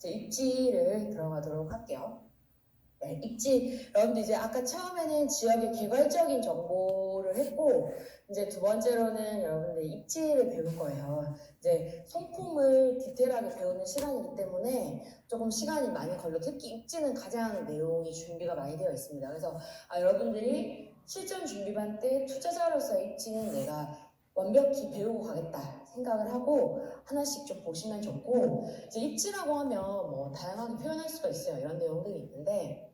이제 입지를 들어가도록 할게요. 네, 입지. 여러분들 이제 아까 처음에는 지역의 개괄적인 정보를 했고, 이제 두 번째로는 여러분들 입지를 배울 거예요. 이제 손품을 디테일하게 배우는 시간이기 때문에 조금 시간이 많이 걸려. 특히 입지는 가장 내용이 준비가 많이 되어 있습니다. 그래서 여러분들이 실전 준비반 때 투자자로서의 입지는 내가 완벽히 배우고 가겠다 생각을 하고 하나씩 좀 보시면 좋고, 이제 입지라고 하면 뭐 다양하게 표현할 수가 있어요. 이런 내용들이 있는데,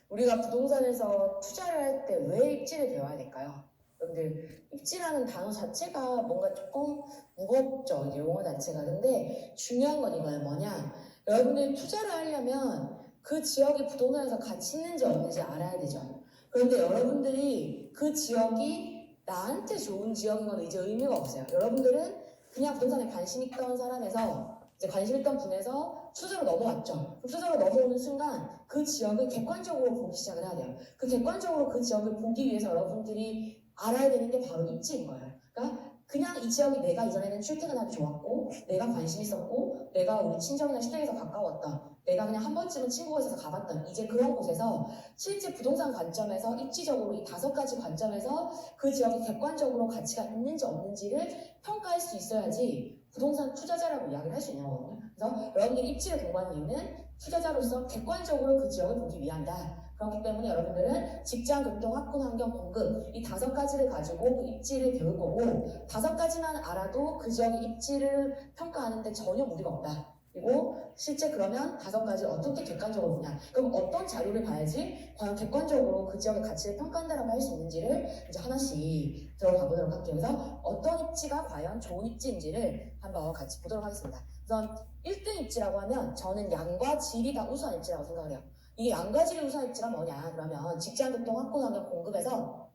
우리가 부동산에서 투자를 할 때 왜 입지를 배워야 될까요? 여러분들 입지라는 단어 자체가 뭔가 조금 무겁죠, 용어 자체가. 근데 중요한 건 이거예요. 뭐냐, 여러분들이 투자를 하려면 그 지역이 부동산에서 가치 있는지 없는지 알아야 되죠. 그런데 여러분들이 그 지역이 나한테 좋은 지역인 건 이제 의미가 없어요. 여러분들은 그냥 부동산에 관심 있던 사람에서 이제 관심 있던 분에서 투자로 넘어왔죠. 투자로 넘어오는 순간 그 지역을 객관적으로 보기 시작을 해야 돼요. 그 객관적으로 그 지역을 보기 위해서 여러분들이 알아야 되는 게 바로 입지인 거예요. 그러니까 그냥 이 지역이 내가 이전에는 출퇴근하기 좋았고, 내가 관심 있었고, 내가 우리 친정이나 시댁에서 가까웠던, 내가 그냥 한 번쯤은 친구가 있어서 가봤던 이제 그런 곳에서 실제 부동산 관점에서 입지적으로 이 5가지 관점에서 그 지역이 객관적으로 가치가 있는지 없는지를 평가할 수 있어야지 부동산 투자자라고 이야기를 할 수 있는 거거든요. 그래서 여러분들이 입지를 공부하는 이유는 투자자로서 객관적으로 그 지역을 보기 위함이다. 그렇기 때문에 여러분들은 직장, 교통, 학군, 환경, 공급 이 5가지를 가지고 그 입지를 배울 거고, 5가지만 알아도 그 지역의 입지를 평가하는데 전혀 무리가 없다. 그리고 실제 그러면 5가지를 어떻게 객관적으로 보냐, 그럼 어떤 자료를 봐야지 과연 객관적으로 그 지역의 가치를 평가한다라고 할 수 있는지를 이제 하나씩 들어가 보도록 할게요. 그래서 어떤 입지가 과연 좋은 입지인지를 한번 같이 보도록 하겠습니다. 우선 1등 입지라고 하면 저는 양과 질이 다 우수한 입지라고 생각을 해요. 이게 양과 질이 우수한 입지가 뭐냐, 그러면 직장, 교통, 학군, 환경, 공급에서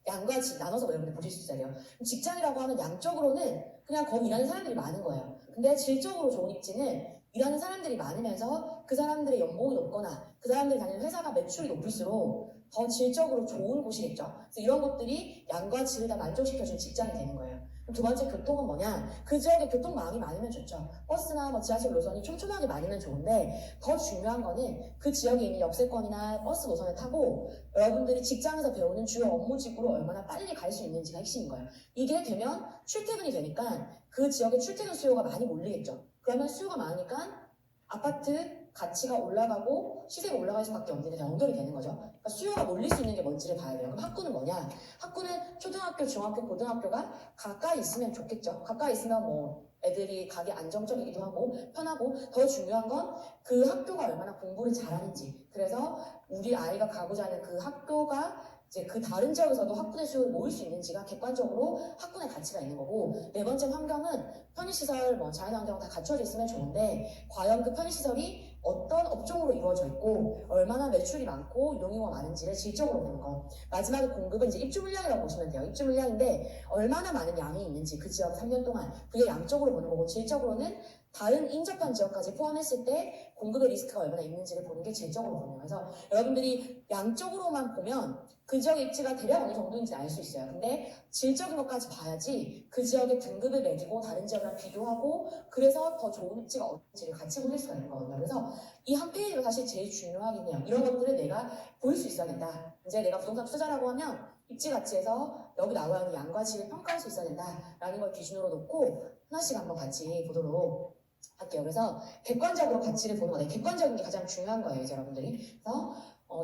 양과 질 나눠서 여러분들 보실 수 있어요. 직장이라고 하면 양적으로는 그냥 거기 일하는 사람들이 많은 거예요. 근데 질적으로 좋은 입지는 일하는 사람들이 많으면서 그 사람들의 연봉이 높거나 그 사람들이 다니는 회사가 매출이 높을수록 더 질적으로 좋은 곳이겠죠. 그래서 이런 것들이 양과 질을 다 만족시켜주는 직장이 되는 거예요. 그럼 두 번째 교통은 뭐냐, 그 지역에 교통망이 많으면 좋죠. 버스나 뭐 지하철 노선이 촘촘하게 많으면 좋은데, 더 중요한 거는 그 지역에 있는 역세권이나 버스 노선을 타고 여러분들이 직장에서 배우는 주요 업무직으로 얼마나 빨리 갈 수 있는지가 핵심인 거예요. 이게 되면 출퇴근이 되니까 그 지역에 출퇴근 수요가 많이 몰리겠죠. 그러면 수요가 많으니까 아파트 가치가 올라가고 시세가 올라갈 수밖에 없는 데 연결이 되는 거죠. 그러니까 수요가 몰릴 수 있는 게 뭔지를 봐야 돼요. 그럼 학군은 뭐냐? 학군은 초등학교, 중학교, 고등학교가 가까이 있으면 좋겠죠. 가까이 있으면 뭐 애들이 가기 안정적이기도 하고 편하고, 더 중요한 건 그 학교가 얼마나 공부를 잘하는지, 그래서 우리 아이가 가고자 하는 그 학교가 이제 그 다른 지역에서도 학군의 수요를 모을 수 있는지가 객관적으로 학군의 가치가 있는 거고, 네 번째 환경은 편의시설, 뭐 자연환경 다 갖춰져 있으면 좋은데 과연 그 편의시설이 어떤 업종으로 이루어져 있고 얼마나 매출이 많고 이용료가 많은지를 질적으로 보는 거. 마지막에 공급은 이제 입주 물량이라고 보시면 돼요. 입주 물량인데 얼마나 많은 양이 있는지 그 지역 3년 동안, 그게 양적으로 보는 거고, 질적으로는 다른 인접한 지역까지 포함했을 때 공급의 리스크가 얼마나 있는지를 보는 게 질적으로 보는 거예요. 그래서 여러분들이 양적으로만 보면 그 지역의 입지가 대략 어느 정도인지 알 수 있어요. 근데 질적인 것까지 봐야지 그 지역의 등급을 매기고 다른 지역이랑 비교하고, 그래서 더 좋은 입지가 어딘지를 같이 보실 수가 있는 거거든요. 그래서 이 한 페이지가 사실 제일 중요하긴 해요. 이런 것들을 내가 볼 수 있어야 된다. 이제 내가 부동산 투자라고 하면 입지 가치에서 여기 나와 있는 양과 질을 평가할 수 있어야 된다라는 걸 기준으로 놓고 하나씩 한번 같이 보도록 할게요. 그래서 객관적으로 가치를 보는 거예요. 객관적인 게 가장 중요한 거예요, 이제 여러분들이. 그래서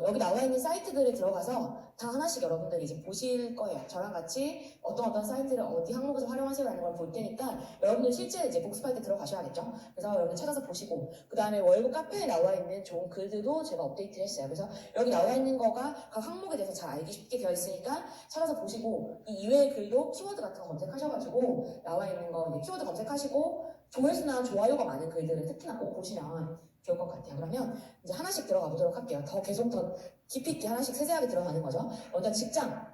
여기 나와 있는 사이트들에 들어가서 다 하나씩 여러분들이 이제 보실 거예요. 저랑 같이 어떤 사이트를 어디 항목에서 활용하세요라는 걸 볼 테니까 여러분들 실제 이제 복습할 때 들어가셔야겠죠. 그래서 여러분들 찾아서 보시고, 그 다음에 월급 카페에 나와 있는 좋은 글들도 제가 업데이트를 했어요. 그래서 여기 나와 있는 거가 각 항목에 대해서 잘 알기 쉽게 되어 있으니까 찾아서 보시고, 이 이외의 글도 키워드 같은 거 검색하셔가지고 나와 있는 거 이제 키워드 검색하시고 조회수나 좋아요가 많은 글들을 특히나 꼭 보시면 좋을 것 같아요. 그러면 이제 하나씩 들어가 보도록 할게요. 계속 더 깊이 있게 하나씩 세세하게 들어가는 거죠. 먼저 직장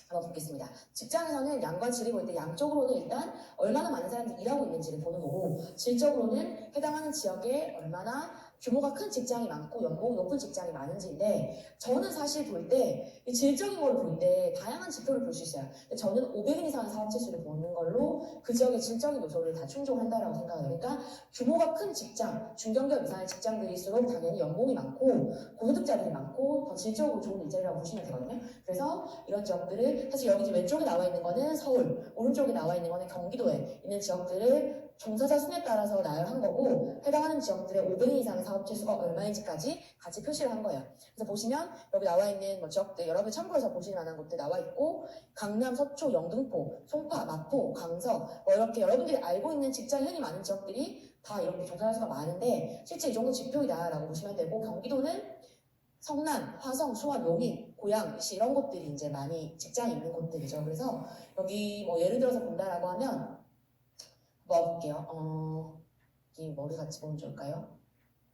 한번 보겠습니다. 직장에서는 양과 질이 보일 때 양적으로는 일단 얼마나 많은 사람들이 일하고 있는지를 보는 거고, 질적으로는 해당하는 지역에 얼마나 규모가 큰 직장이 많고 연봉이 높은 직장이 많은지인데 저는 사실 볼 때 질적인 걸 볼 때 다양한 지표를 볼 수 있어요. 근데 저는 500인 이상의 사업체수를 보는 걸로 그 지역의 질적인 요소를 다 충족한다라고 생각해요. 그러니까 규모가 큰 직장, 중견기업 이상의 직장들일수록 당연히 연봉이 많고 고소득자들이 많고 더 질적으로 좋은 일자리라고 보시면 되거든요. 그래서 이런 지역들을 사실 여기 왼쪽에 나와 있는 거는 서울, 오른쪽에 나와 있는 거는 경기도에 있는 지역들을 종사자 수에 따라서 나열한 거고 해당하는 지역들의 500인 이상의 사업체 수가 얼마인지까지 같이 표시를 한 거예요. 그래서 보시면 여기 나와 있는 뭐 지역들 여러분 참고해서 보실 만한 곳들 나와 있고 강남, 서초, 영등포, 송파, 마포, 강서 뭐 이렇게 여러분들이 알고 있는 직장이 흔히 많은 지역들이 다 이렇게 종사자 수가 많은데 실제 이 정도 지표이다라고 보시면 되고 경기도는 성남, 화성, 수원, 용인, 고양시 이런 곳들이 이제 많이 직장이 있는 곳들이죠. 그래서 여기 뭐 예를 들어서 본다라고 하면 뭐 볼게요. 여기 뭐를 같이 보면 좋을까요?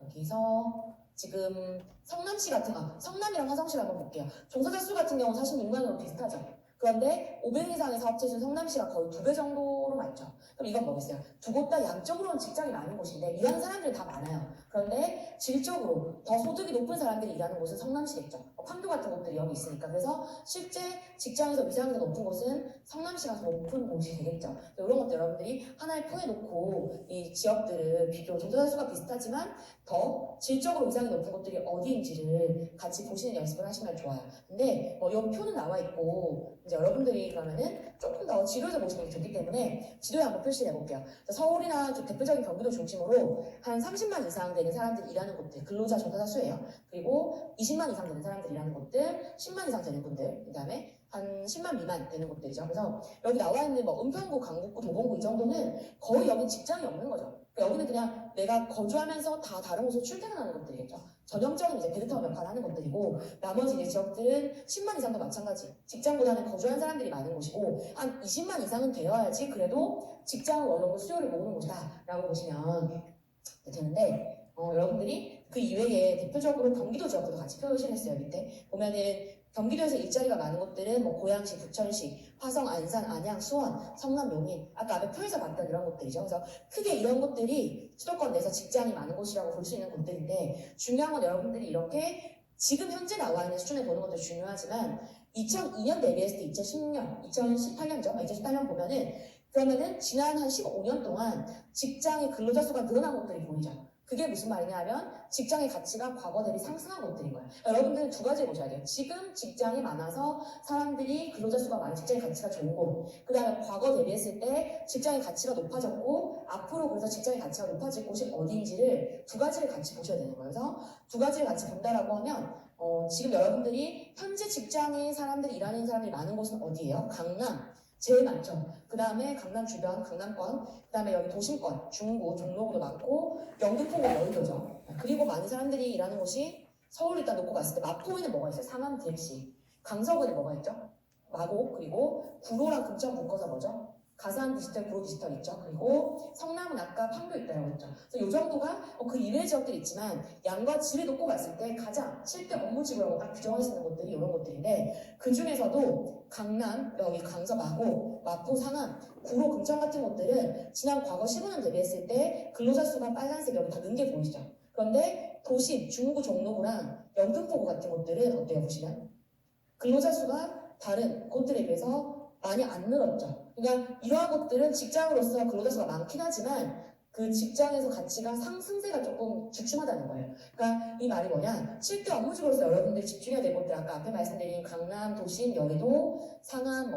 여기서 지금 성남시 같은 성남이랑 화성시 한번 볼게요. 종사자 수 같은 경우는 46만으로 비슷하죠. 그런데 500 이상의 사업체수는 성남시가 거의 2배 정도로 많죠. 그럼 이건 뭐겠어요? 두 곳 다 양적으로는 직장이 많은 곳인데 일하는 사람들이 다 많아요. 그런데 질적으로 더 소득이 높은 사람들이 일하는 곳은 성남시겠죠. 판교 같은 곳들이 여기 있으니까. 그래서 실제 직장에서 위상이 더 높은 곳은 성남시가 더 높은 곳이 되겠죠. 이런 것들 여러분들이 하나의 표에 놓고 이 지역들을 비교, 종사자 수가 비슷하지만 더 질적으로 위상이 높은 곳들이 어디인지를 같이 보시는 연습을 하시면 좋아요. 근데 이 표는 나와 있고 이제 여러분들이 그러면은 조금 더 지도에서 보시는 게 좋기 때문에 지도에 한번 표시를 해볼게요. 서울이나 대표적인 경기도 중심으로 한 30만 이상 되는 사람들이 일하는 곳들, 근로자 종사자 수예요. 그리고 20만 이상 되는 사람들이 일하는 곳들, 10만 이상 되는 분들, 그 다음에 한 10만 미만 되는 곳들이죠. 그래서 여기 나와 있는 뭐 은평구, 강북구, 도봉구 이 정도는 거의 여기 직장이 없는 거죠. 그러니까 여기는 그냥 내가 거주하면서 다 다른 곳으로 출퇴근하는 곳들이겠죠. 전형적인 이제 베드타운 역할을 하는 곳들이고 나머지 이제 지역들은 10만 이상도 마찬가지. 직장보다는 거주한 사람들이 많은 곳이고 한 20만 이상은 되어야지 그래도 직장을 어느 정도 수요를 모으는 곳이다라고 보시면 되는데 여러분들이 그 이외에 대표적으로 경기도 지역들도 같이 표시를 했어요. 밑에 보면은 경기도에서 일자리가 많은 곳들은 뭐 고양시, 부천시, 화성, 안산, 안양, 수원, 성남, 용인 아까 앞에 표에서 봤던 이런 곳들이죠. 그래서 크게 이런 곳들이 수도권 내에서 직장이 많은 곳이라고 볼 수 있는 곳들인데 중요한 건 여러분들이 이렇게 지금 현재 나와 있는 수준에 보는 것도 중요하지만 2002년 대비했을 때 2010년, 2018년이죠. 2018년 보면은 그러면은 지난 한 15년 동안 직장의 근로자 수가 늘어난 곳들이 보이죠. 그게 무슨 말이냐 하면 직장의 가치가 과거 대비 상승한 것들인 거예요. 여러분들은 두 가지 보셔야 돼요. 지금 직장이 많아서 사람들이 근로자 수가 많은 직장의 가치가 좋은 곳. 그 다음에 과거 대비했을 때 직장의 가치가 높아졌고 앞으로 그래서 직장의 가치가 높아질 곳이 어디인지를 두 가지를 같이 보셔야 되는 거예요. 그래서 두 가지를 같이 본다라고 하면 지금 여러분들이 현재 직장에 사람들이 일하는 사람들이 많은 곳은 어디예요? 강남. 제일 많죠. 그 다음에 강남 주변, 강남권, 그 다음에 여기 도심권, 중구, 종로구도 많고 영등포구 여의도죠. 그리고 많은 사람들이 일하는 곳이 서울 일단 놓고 갔을 때 마포에는 뭐가 있어요? 상암, DMC. 강서구에 뭐가 있죠? 마곡, 그리고 구로랑 금천 묶어서 뭐죠? 가산 디지털, 구로 디지털 있죠. 그리고 성남은 아까 판교 있다고 했죠. 그래서 이 정도가 그 이외의 지역들이 있지만 양과 질을 놓고 봤을 때 가장 실제 업무지구라고 딱 규정할 수 있는 곳들이 이런 곳들인데 그 중에서도 강남, 여기 강서 마곡, 마포, 상암, 구로, 금천 같은 곳들은 지난 과거 15년 대비했을 때 근로자 수가 빨간색 여기 다 는 게 보이시죠? 그런데 도심, 중구, 종로구랑 영등포구 같은 곳들은 어때요? 보시면 근로자 수가 다른 곳들에 비해서 많이 안 늘었죠. 그러니까 이러한 것들은 직장으로서 근로자 수가 많긴 하지만 그 직장에서 가치가 상승세가 조금 주춤하다는 거예요. 그러니까 이 말이 뭐냐? 실제 업무직으로서 여러분들이 집중해야 될 것들 아까 앞에 말씀드린 강남, 도심, 여의도, 상암,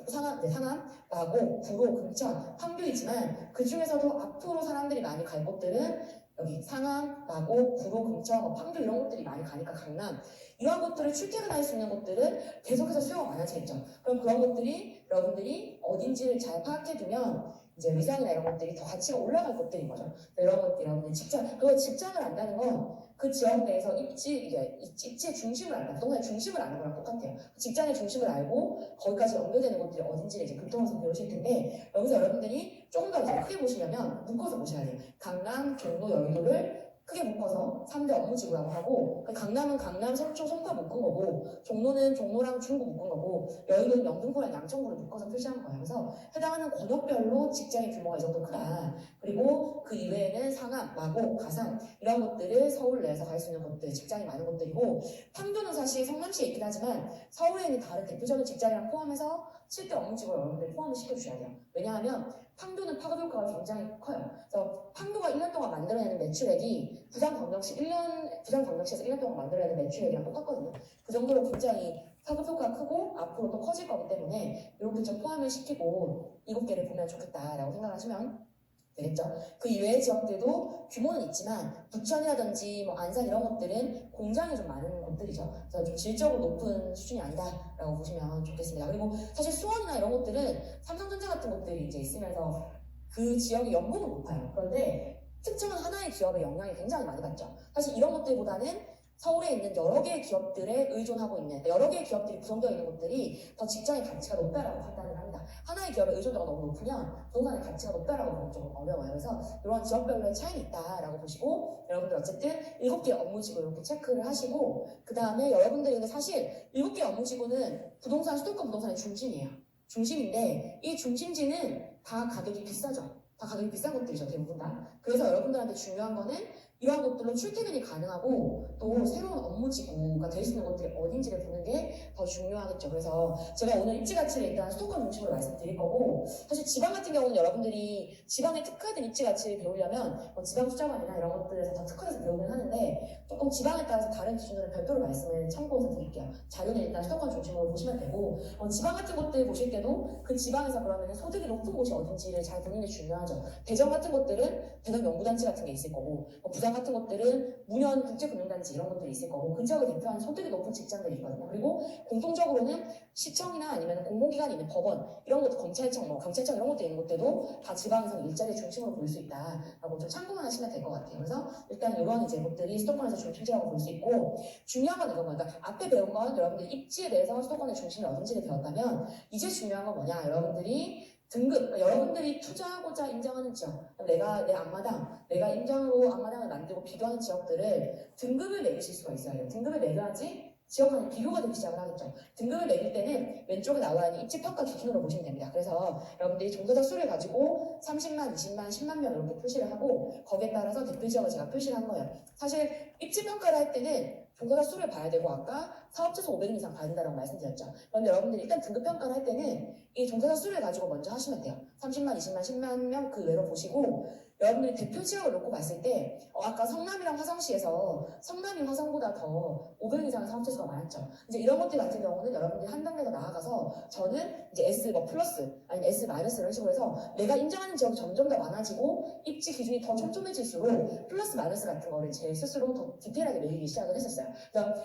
상암, 마곡, 구로, 금천, 판교이지만 그 중에서도 앞으로 사람들이 많이 갈 곳들은 여기 상암, 마곡, 구로, 금천, 판교 이런 곳들이 많이 가니까 강남 이러한 것들을 출퇴근할 수 있는 곳들은 계속해서 수요가 많아지겠죠. 그럼 그런 것들이 여러분들이 어딘지를 잘 파악해두면 이제 위상이나 이런 것들이 더 가치가 올라갈 것들인 거죠. 이런 것들 여러분들 그거 직장을 안다는 건 그 지역 내에서 입지의 중심을 안다, 부동산의 중심을 아는 거랑 똑같아요. 직장의 중심을 알고 거기까지 연결되는 것들이 어딘지를 이제 교통에서 배우실 텐데 여기서 여러분들이 조금 더 이제 크게 보시려면 묶어서 보셔야 돼요. 강남, 종로, 여의도를 크게 묶어서 3대 업무지구라고 하고, 강남은 강남, 서초, 송파 묶은 거고, 종로는 종로랑 중구 묶은 거고, 여의도는 영등포랑 양천구를 묶어서 표시한 거예요. 그래서 해당하는 권역별로 직장의 규모가 이 정도 크다. 그리고 그 이외에는 상암, 마곡, 가상 이런 것들을 서울 내에서 갈 수 있는 곳들, 직장이 많은 곳들이고, 판교는 사실 성남시에 있긴 하지만 서울에 있는 다른 대표적인 직장이랑 포함해서 7대 업무지구를 여러분들 포함을 시켜주셔야 돼요. 왜냐하면 판교는 파급 효과가 굉장히 커요. 그래서 판교가 1년 동안 만들어내는 매출액이 부산광역시에서 1년 동안 만들어내는 매출액이랑 똑같거든요. 그 정도로 굉장히 파급 효과가 크고 앞으로 또 커질 거기 때문에 이렇게 좀 포함을 시키고 7개를 보면 좋겠다라고 생각하시면 되겠죠. 그 이외의 지역들도 규모는 있지만 부천이라든지 뭐 안산 이런 것들은 공장이 좀 많은 곳들이죠. 그래서 좀 질적으로 높은 수준이 아니다라고 보시면 좋겠습니다. 그리고 사실 수원이나 이런 곳들은 삼성전자 같은 곳들이 이제 있으면서 그 지역의 연봉은 높아요. 그런데 특정한 하나의 기업의 영향이 굉장히 많이 받죠. 사실 이런 것들보다는 서울에 있는 여러 개의 기업들에 의존하고 있는, 여러 개의 기업들이 구성되어 있는 곳들이 더 직장의 가치가 높다라고 판단을 합니다. 하나의 기업의 의존도가 너무 높으면 부동산의 가치가 높다라고 보면 좀 어려워요. 그래서 이런 지역별로의 차이는 있다라고 보시고, 여러분들 어쨌든 7개 업무지구 이렇게 체크를 하시고, 그 다음에 여러분들이 근데 사실 7개 업무지구는 부동산, 수도권 부동산의 중심이에요. 중심인데 이 중심지는 다 가격이 비싸죠. 다 가격이 비싼 것들이죠, 대부분 다. 그래서 여러분들한테 중요한 거는 이러한 것들로 출퇴근이 가능하고 또 새로운 업무지구가 될 수 있는 것들이 어딘지를 보는 게 더 중요하겠죠. 그래서 제가 오늘 입지가치를 일단 수도권 중심으로 말씀드릴 거고, 사실 지방 같은 경우는 여러분들이 지방에 특화된 입지가치를 배우려면 지방 숫자관이나 이런 것들에서 더 특화해서 배우긴 하는데 조금 지방에 따라서 다른 기준으로 별도로 말씀을 참고해서 드릴게요. 자료는 일단 수도권 중심으로 보시면 되고, 지방 같은 곳들 보실 때도 그 지방에서 그러면 소득이 높은 곳이 어딘지를 잘 보는 게 중요하죠. 대전 같은 곳들은 대전 연구단지 같은 게 있을 거고, 부산 같은 곳들은 문현 국제금융단지 이런 것들이 있을 거고, 그 지역을 대표하는 소득이 높은 직장들이 있거든요. 그리고 공통적으로는 시청이나 아니면 공공기관이 있는 법원 이런 것도 경찰청 이런 것도 있는 곳들도 다 지방에서 일자리 중심으로 볼 수 있다라고 좀 참고만 하시면 될 것 같아요. 그래서 일단 이런 이제 것들이 수도권에서 중심지라고 볼 수 있고, 중요한 건 이건 그러니까 앞에 배운 건 여러분들 입지에 대해서 수도권의 중심이 어딘지를 배웠다면, 이제 중요한 건 뭐냐, 여러분들이 등급, 그러니까 여러분들이 투자하고자 인정하는 지역, 내가 내 앞마당, 내가 인정으로 앞마당을 만들고 비교하는 지역들을 등급을 매기실 수가 있어요. 등급을 매겨야지 지역 간의 비교가 되기 시작을 하겠죠. 등급을 매길 때는 왼쪽에 나와 있는 입지평가 기준으로 보시면 됩니다. 그래서 여러분들이 종사자 수를 가지고 30만, 20만, 10만 명 이렇게 표시를 하고, 거기에 따라서 대표 지역을 제가 표시를 한 거예요. 사실 입지평가를 할 때는 종사자 수를 봐야 되고, 아까 사업체수 500인 이상 봐야 된다고 말씀드렸죠. 그런데 여러분들이 일단 등급평가를 할 때는 이 종사자 수를 가지고 먼저 하시면 돼요. 30만, 20만, 10만 명 그 외로 보시고, 여러분들이 대표 지역을 놓고 봤을 때 아까 성남이랑 화성시에서 성남이 화성보다 더 500 이상의 사업체수가 많았죠. 이제 이런 것들 같은 경우는 여러분들이 한 단계 더 나아가서 저는 이제 S 플러스 아니면 S 마이너스 이런 식으로 해서 내가 인정하는 지역이 점점 더 많아지고 입지 기준이 더 촘촘해질수록 플러스 마이너스 같은 거를 제 스스로 더 디테일하게 매기기 시작을 했었어요.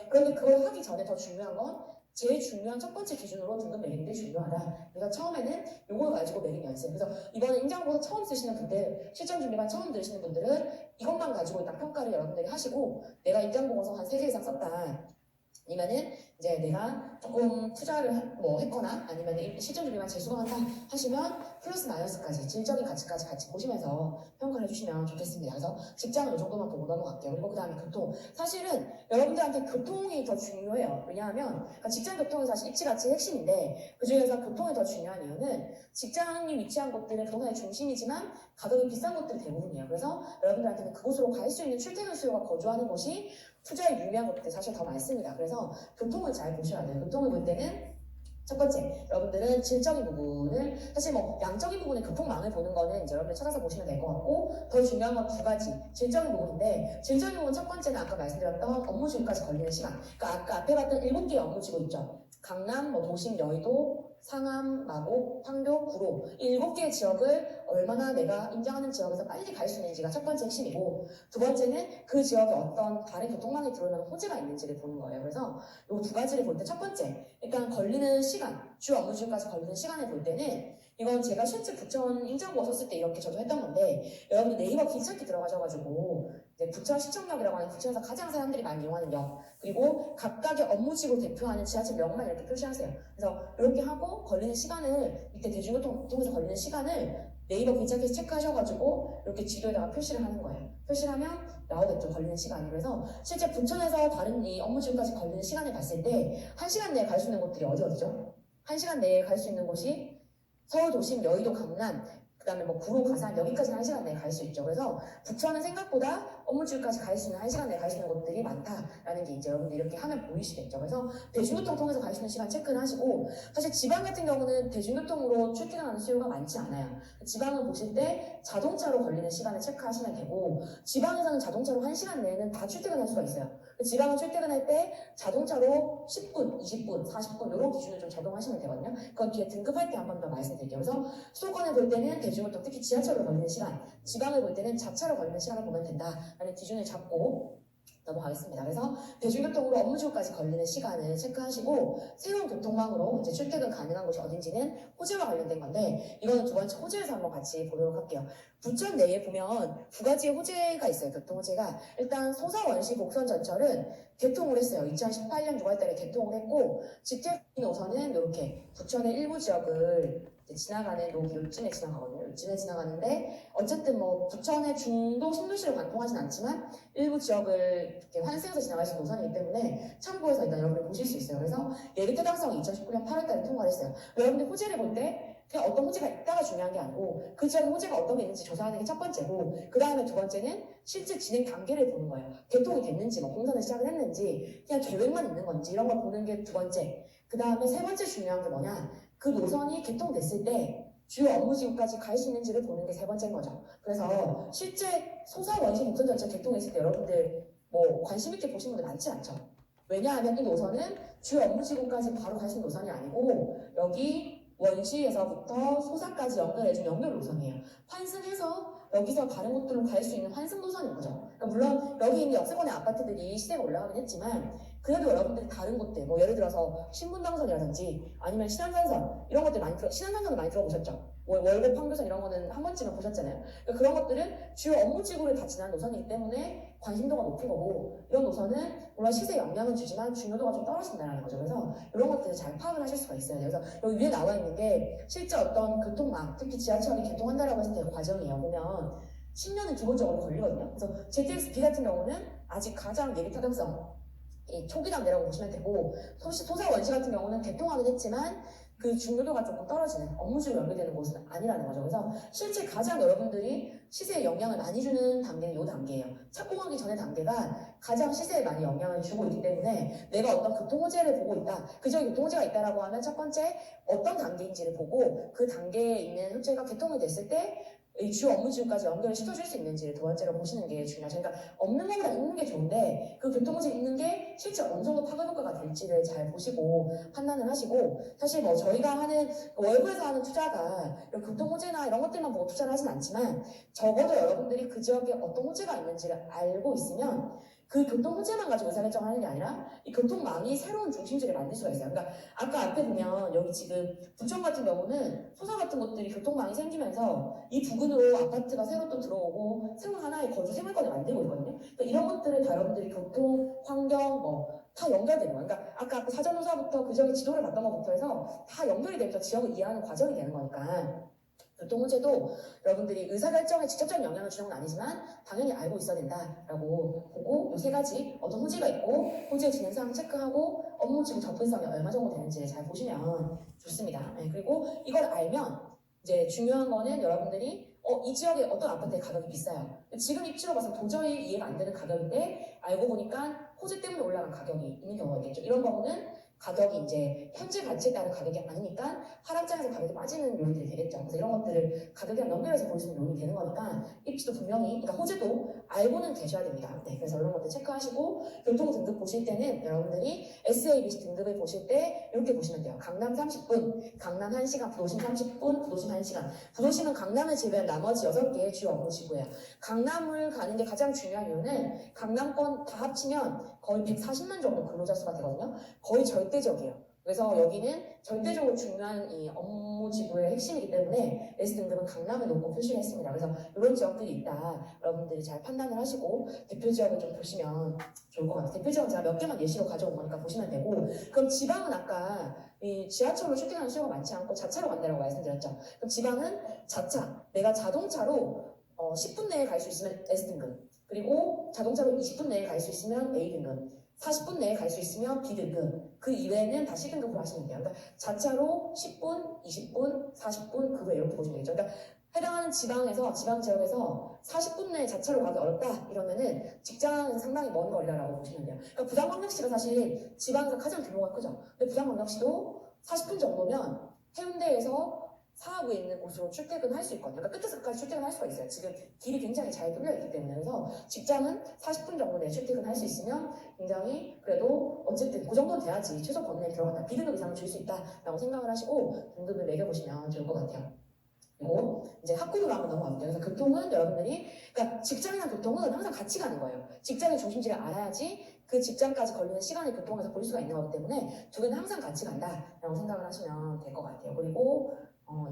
그런데 그걸 하기 전에 더 중요한 건 제일 중요한 첫 번째 기준으로 등급 매기는 게 중요하다. 그래서 처음에는 요걸 가지고 매긴 연습. 그래서 이번에 인정보고 처음 쓰시는 분들, 실전 준비만 처음 들으시는 분들은 이것만 가지고 일단 평가를 여러분들이 하시고, 내가 인정보고서 한 3개 이상 썼다. 아니면은 이제 내가 조금 투자를 했거나 아니면 실전 준비만 재수강 한다 하시면 플러스 마이너스까지 질적인 가치까지 같이 보시면서 평가를 해주시면 좋겠습니다. 그래서 직장은 이 정도만 보고 넘어갈게요. 그리고 그 다음에 교통. 사실은 여러분들한테 교통이 더 중요해요. 왜냐하면 직장 교통은 사실 입지가치 핵심인데, 그 중에서 교통이 더 중요한 이유는 직장이 위치한 곳들은 부동산의 중심이지만 가격이 비싼 곳들이 대부분이에요. 그래서 여러분들한테는 그곳으로 갈 수 있는 출퇴근 수요가 거주하는 곳이 투자에 유리한 것들이 사실 더 많습니다. 그래서 교통을 잘 보셔야 돼요. 교통을 볼 때는 첫 번째, 여러분들은 질적인 부분을, 사실 양적인 부분의 교통망을 보는 거는 이제 여러분들 찾아서 보시면 될 것 같고, 더 중요한 건 2가지 질적인 부분인데, 질적인 부분 첫 번째는 아까 말씀드렸던 업무지구까지 걸리는 시간. 그러니까 아까 앞에 봤던 7개의 업무지구 있죠. 강남, 도심, 여의도, 상암, 마곡, 판교, 구로, 이 7개의 지역을 얼마나 내가 인정하는 지역에서 빨리 갈 수 있는지가 첫 번째 핵심이고, 두 번째는 그 지역에 어떤 다른 교통망이 들어오는 호재가 있는지를 보는 거예요. 그래서 이 2가지를 볼 때 첫 번째, 일단 걸리는 시간, 주 업무주까지 걸리는 시간을 볼 때는, 이건 제가 실제 부천 인정고 썼을 때 이렇게 저도 했던 건데, 여러분들 네이버 귀찮게 들어가셔가지고 이제 부천 시청역이라고 하는 부천에서 가장 사람들이 많이 이용하는 역, 그리고 각각의 업무지구 대표하는 지하철역만 이렇게 표시하세요. 그래서 이렇게 하고 걸리는 시간을, 밑에 대중교통에서 걸리는 시간을 네이버 괜찮게 체크하셔가지고 이렇게 지도에다가 표시를 하는 거예요. 표시를 하면 나오겠죠. 걸리는 시간이. 그래서 실제 부천에서 다른 이 업무지구까지 걸리는 시간을 봤을 때 1시간 내에 갈 수 있는 곳들이 어디죠? 1시간 내에 갈 수 있는 곳이 서울 도심, 여의도, 강남, 그 다음에 뭐 구로, 가산 여기까지는 1시간 내에 갈 수 있죠. 그래서 부천은 생각보다 업무지구까지 갈 수 있는 1시간 내에 갈 수 있는 곳들이 많다라는 게 이제 여러분들 이렇게 하면 보이시겠죠. 그래서 대중교통 통해서 갈 수 있는 시간 체크를 하시고, 사실 지방 같은 경우는 대중교통으로 출퇴근하는 수요가 많지 않아요. 지방을 보실 때 자동차로 걸리는 시간을 체크하시면 되고, 지방에서는 자동차로 1시간 내에는 다 출퇴근할 수가 있어요. 지방은 출퇴근할 때 자동차로 10분, 20분, 40분 이런 기준을 좀 적용하시면 되거든요. 그건 뒤에 등급할 때 한 번 더 말씀드릴게요. 그래서 수도권을 볼 때는 대중교통, 특히 지하철로 걸리는 시간, 지방을 볼 때는 자차로 걸리는 시간을 보면 된다라는 기준을 잡고 넘어가겠습니다. 그래서 대중교통으로 업무지구까지 걸리는 시간을 체크하시고, 새로운 교통망으로 이제 출퇴근 가능한 곳이 어딘지는 호재와 관련된 건데, 이거는 두 번째 호재에서 한번 같이 보도록 할게요. 부천 내에 보면 두 가지의 호재가 있어요. 교통 호재가. 일단 소사원시 복선 전철은 개통을 했어요. 2018년 6월달에 개통을 했고, GTX 노선은 이렇게 부천의 일부 지역을 지나가는 요쯤에 지나가거든요. 요쯤에 지나가는데, 어쨌든 뭐 부천의 중도 신도시를 관통하진 않지만 일부 지역을 이렇게 환승해서 지나갈 수 있는 노선이기 때문에 참고해서 일단 여러분들 보실 수 있어요. 그래서 예비 타당성이 2019년 8월달에 통과를 했어요. 여러분들 호재를 볼 때 그냥 어떤 호재가 있다가 중요한 게 아니고 그 지역에 호재가 어떤 게 있는지 조사하는 게 첫 번째고, 그 다음에 두 번째는 실제 진행 단계를 보는 거예요. 개통이 됐는지, 뭐 공사를 시작을 했는지, 그냥 계획만 있는 건지 이런 걸 보는 게 두 번째. 그 다음에 세 번째 중요한 게 뭐냐, 그 노선이 개통됐을 때 주요 업무지구까지 갈 수 있는지를 보는 게 세 번째인 거죠. 그래서 실제 소사원시 복선 전철 개통했을 때 여러분들 뭐 관심 있게 보신 분들 많지 않죠. 왜냐하면 이 노선은 주요 업무지구까지 바로 갈 수 있는 노선이 아니고 여기 원시에서부터 소사까지 연결해준 연결 노선이에요. 환승해서 여기서 다른 곳들로 갈 수 있는 환승 노선인 거죠. 그러니까 물론 여기 있는 역세권의 아파트들이 시세가 올라가긴 했지만 그래도 여러분들이 다른 곳들, 뭐 예를 들어서 신분당선이라든지 아니면 신안산선 이런 것들 신안산선을 많이 들어보셨죠? 월곡 판교선 이런 거는 한 번쯤은 보셨잖아요. 그러니까 그런 것들은 주요 업무지구를 다 지나는 노선이기 때문에 관심도가 높은 거고, 이런 노선은 물론 시세에 영향은 주지만 중요도가 좀 떨어진다는 거죠. 그래서 이런 것들을 잘 파악을 하실 수가 있어요. 그래서 여기 위에 나와 있는 게 실제 어떤 교통망, 특히 지하철이 개통한다라고 했을 때 과정이에요. 보면 10년은 기본적으로 걸리거든요. 그래서 ZXB 같은 경우는 아직 가장 예비 타당성 초기 단계라고 보시면 되고, 소사원시 같은 경우는 개통하긴 했지만 그 중요도가 조금 떨어지는 업무지로 연결되는 곳은 아니라는 거죠. 그래서 실제 가장 여러분들이 시세에 영향을 많이 주는 단계는 이 단계예요. 착공하기 전의 단계가 가장 시세에 많이 영향을 주고 있기 때문에 내가 어떤 교통호재를 보고 있다, 그 지역에 교통호재가 있다라고 하면 첫 번째 어떤 단계인지를 보고 그 단계에 있는 호재가 개통이 됐을 때 이 주요 업무지구까지 연결을 시켜줄 수 있는지를 두 번째로 보시는 게 중요하죠. 그러니까 없는 것보다 있는 게 좋은데 그 교통호재 있는 게 실제 어느 정도 파급 효과가 될지를 잘 보시고 판단을 하시고, 사실 뭐 저희가 하는 외부에서 하는 투자가 이런 교통호재나 이런 것들만 보고 투자를 하진 않지만 적어도 여러분들이 그 지역에 어떤 호재가 있는지를 알고 있으면 그 교통호재만 가지고 의사결정하는 게 아니라 이 교통망이 새로운 중심지를 만들 수가 있어요. 그러니까 아까 앞에 보면 여기 지금 부천 같은 경우는 소사 같은 것들이 교통망이 생기면서 이 부근으로 아파트가 새로 또 들어오고 새로운 하나의 거주 생활권을 만들고 있거든요. 그러니까 이런 것들을 다 여러분들이 교통, 환경 뭐 다 연결되는 거예요. 그러니까 아까 사전조사부터 그 지역의 지도를 봤던 것부터 해서 다 연결이 되면서 지역을 이해하는 과정이 되는 거니까 교통호재도 여러분들이 의사결정에 직접적인 영향을 주는 건 아니지만 당연히 알고 있어야 된다라고 보고, 이 세 가지 어떤 호재가 있고 호재 진행사항 체크하고 업무지구 접근성이 얼마 정도 되는지 잘 보시면 좋습니다. 네, 그리고 이걸 알면 이제 중요한 거는 여러분들이 이 지역에 어떤 아파트의 가격이 비싸요. 지금 입지로 봐서 도저히 이해가 안 되는 가격인데 알고 보니까 호재 때문에 올라간 가격이 있는 경우가 있겠죠. 이런 경우는 가격이 이제 현재 가치에 따른 가격이 아니니까 하락장에서 가격이 빠지는 요인들이 되겠죠. 그래서 이런 것들을 가격이랑 연결해서 볼 수 있는 요인이 되는 거니까 입지도 분명히, 그러니까 호재도 알고는 계셔야 됩니다. 네, 그래서 이런 것들 체크하시고 교통 등급 보실 때는 여러분들이 SABC 등급을 보실 때 이렇게 보시면 돼요. 강남 30분, 강남 1시간, 부도심 30분, 부도심 1시간. 부도심은 강남을 제외한 나머지 6개의 주요 업무지구예요. 강남을 가는 게 가장 중요한 이유는 강남권 다 합치면 거의 140만 정도 근로자 수가 되거든요. 거의 절대적이에요. 그래서 여기는 절대적으로 중요한 이 업무 지구의 핵심이기 때문에 S등급은 강남을 놓고 표시를 했습니다. 그래서 이런 지역들이 있다. 여러분들이 잘 판단을 하시고 대표 지역을 좀 보시면 좋을 것 같아요. 대표 지역은 제가 몇 개만 예시로 가져온 거니까 보시면 되고, 그럼 지방은 아까 이 지하철로 출퇴근하는 수요가 많지 않고 자차로 간다고 말씀드렸죠. 그럼 지방은 자차, 내가 자동차로 10분 내에 갈 수 있으면 S등급, 그리고 자동차로 20분 내에 갈 수 있으면 A등급, 40분 내에 갈 수 있으면 B등급, 그 이외에는 다 C등급으로 하시면 돼요. 그러니까 자차로 10분, 20분, 40분 그거 이렇게 보시면 되죠. 그러니까 해당하는 지방에서, 지방 지역에서 40분 내에 자차로 가기 어렵다 이러면은 직장은 상당히 먼 거리라고 보시면 돼요. 그러니까 부산광역시가 사실 지방에서 가장 규모가 크죠. 근데 부산광역시도 40분 정도면 해운대에서 사하구에 있는 곳으로 출퇴근할 수 있거든요. 그러니까 끝에서 끝까지 출퇴근할 수가 있어요. 지금 길이 굉장히 잘 뚫려 있기 때문에. 그래서 직장은 40분 정도 내에 출퇴근할 수 있으면 굉장히 그래도 어쨌든 그 정도는 돼야지 최소 범위에 들어간다. B등급 이상을 줄 수 있다라고 생각을 하시고 등급을 매겨보시면 좋을 것 같아요. 그리고 이제 학군으로 한번 넘어갈게요. 그래서 교통은 여러분들이, 그러니까 직장이나 교통은 항상 같이 가는 거예요. 직장의 중심지를 알아야지 그 직장까지 걸리는 시간을 교통에서 볼 수가 있는 거기 때문에 두 개는 항상 같이 간다라고 생각을 하시면 될 것 같아요. 그리고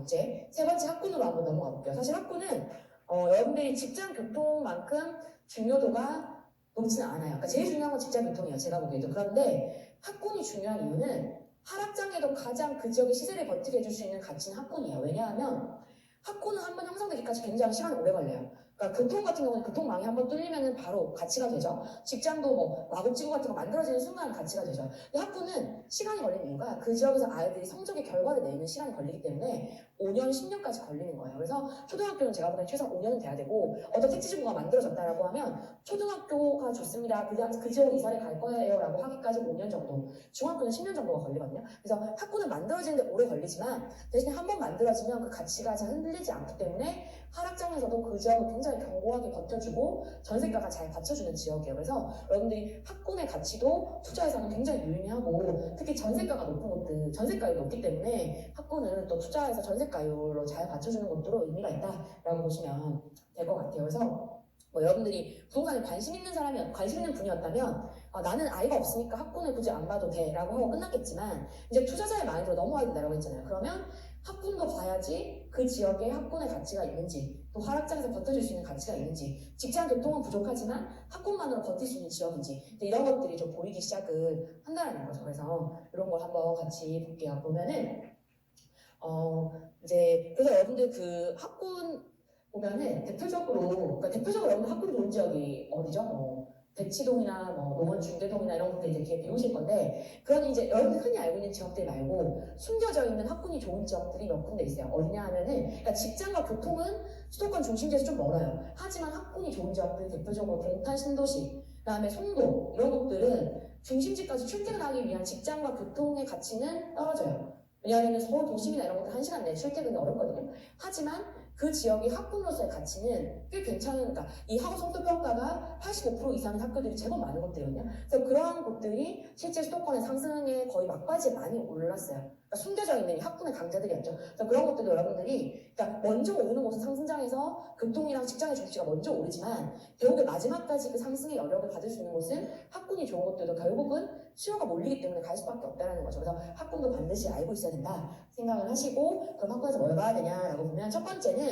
이제 세 번째 학군으로 한번 넘어가 볼게요. 사실 학군은 여러분들이 직장 교통만큼 중요도가 높지는 않아요. 그러니까 제일 중요한 건 직장 교통이에요. 제가 보기에도. 그런데 학군이 중요한 이유는 하락장에도 가장 그 지역의 시세를 버티게 해줄 수 있는 가치는 학군이에요. 왜냐하면 학군은 한번 형성되기까지 굉장히 시간이 오래 걸려요. 그러니까 교통 같은 경우는 교통망이 한번 뚫리면 바로 가치가 되죠. 직장도 뭐 마곡지구 같은 거 만들어지는 순간 가치가 되죠. 근데 학군은 시간이 걸리는 이유가 그 지역에서 아이들이 성적의 결과를 내는 시간이 걸리기 때문에 5년, 10년까지 걸리는 거예요. 그래서 초등학교는 제가 보기엔 최소 5년은 돼야 되고, 어떤 택지지구가 만들어졌다라고 하면 초등학교가 좋습니다. 그 지역으로 이사를 갈 거예요 라고 하기까지 5년 정도, 중학교는 10년 정도가 걸리거든요. 그래서 학군은 만들어지는데 오래 걸리지만 대신에 한번 만들어지면 그 가치가 잘 흔들리지 않기 때문에 하락장에서도 그 지역을 굉장히 견고하게 버텨주고 전세가가 잘 받쳐주는 지역이에요. 그래서 여러분들이 학군의 가치도 투자 예산은 굉장히 유의미하고, 특히 전세가가 높은 곳들, 전세가율이 높기 때문에 학군은 또 투자해서 전세가율로 잘 받쳐주는 곳으로 의미가 있다라고 보시면 될 것 같아요. 그래서 여러분들이 부동산에 관심 있는 분이었다면 나는 아이가 없으니까 학군을 굳이 안 봐도 돼라고 하고 끝났겠지만, 이제 투자자의 마인드로 넘어와야 된다고 했잖아요. 그러면 학군도 봐야지 그 지역에 학군의 가치가 있는지, 또 하락장에서 버텨줄 수 있는 가치가 있는지, 직장 교통은 부족하지만 학군만으로 버틸 수 있는 지역인지, 이런 것들이 좀 보이기 시작을 한다는 거죠. 그래서 이런 걸 한번 같이 볼게요. 보면은 이제 그래서 여러분들 그 학군 보면은 대표적으로 여러분들 학군 좋은 지역이 어디죠? 대치동이나 농원 중대동이나 이런 것들 이제 배우실 건데, 그런 이제 여러분들 흔히 알고 있는 지역들 말고 숨겨져 있는 학군이 좋은 지역들이 몇 군데 있어요. 어디냐 하면은, 그러니까 직장과 교통은 수도권 중심지에서 좀 멀어요. 하지만 학군이 좋은 지역들 대표적으로 동탄 신도시, 그다음에 송도, 이런 곳들은 중심지까지 출퇴근하기 위한 직장과 교통의 가치는 떨어져요. 왜냐하면 서울 도심이나 이런 것들 1시간 내에 출퇴근이 어렵거든요. 하지만 그 지역의 학군으로서의 가치는 꽤 괜찮은, 그러니까 이 학업 성적 평가가 85% 이상의 학교들이 제법 많은 곳들이거든요. 그래서 그러한 곳들이 실제 수도권의 상승에 거의 막바지에 많이 올랐어요. 그러니까 숨겨져 있는 이 학군의 강자들이었죠. 그래서 그런 것들도 여러분들이, 그러니까 먼저 오르는 곳은 상승장에서 교통이랑 직장의 중시가 먼저 오르지만, 결국에 마지막까지 그 상승의 여력을 받을 수 있는 곳은 학군이 좋은 곳들도 결국은 수요가 몰리기 때문에 갈 수밖에 없다는 거죠. 그래서 학군도 반드시 알고 있어야 된다 생각을 하시고, 그럼 학군에서 뭘 봐야 되냐라고 보면, 첫 번째는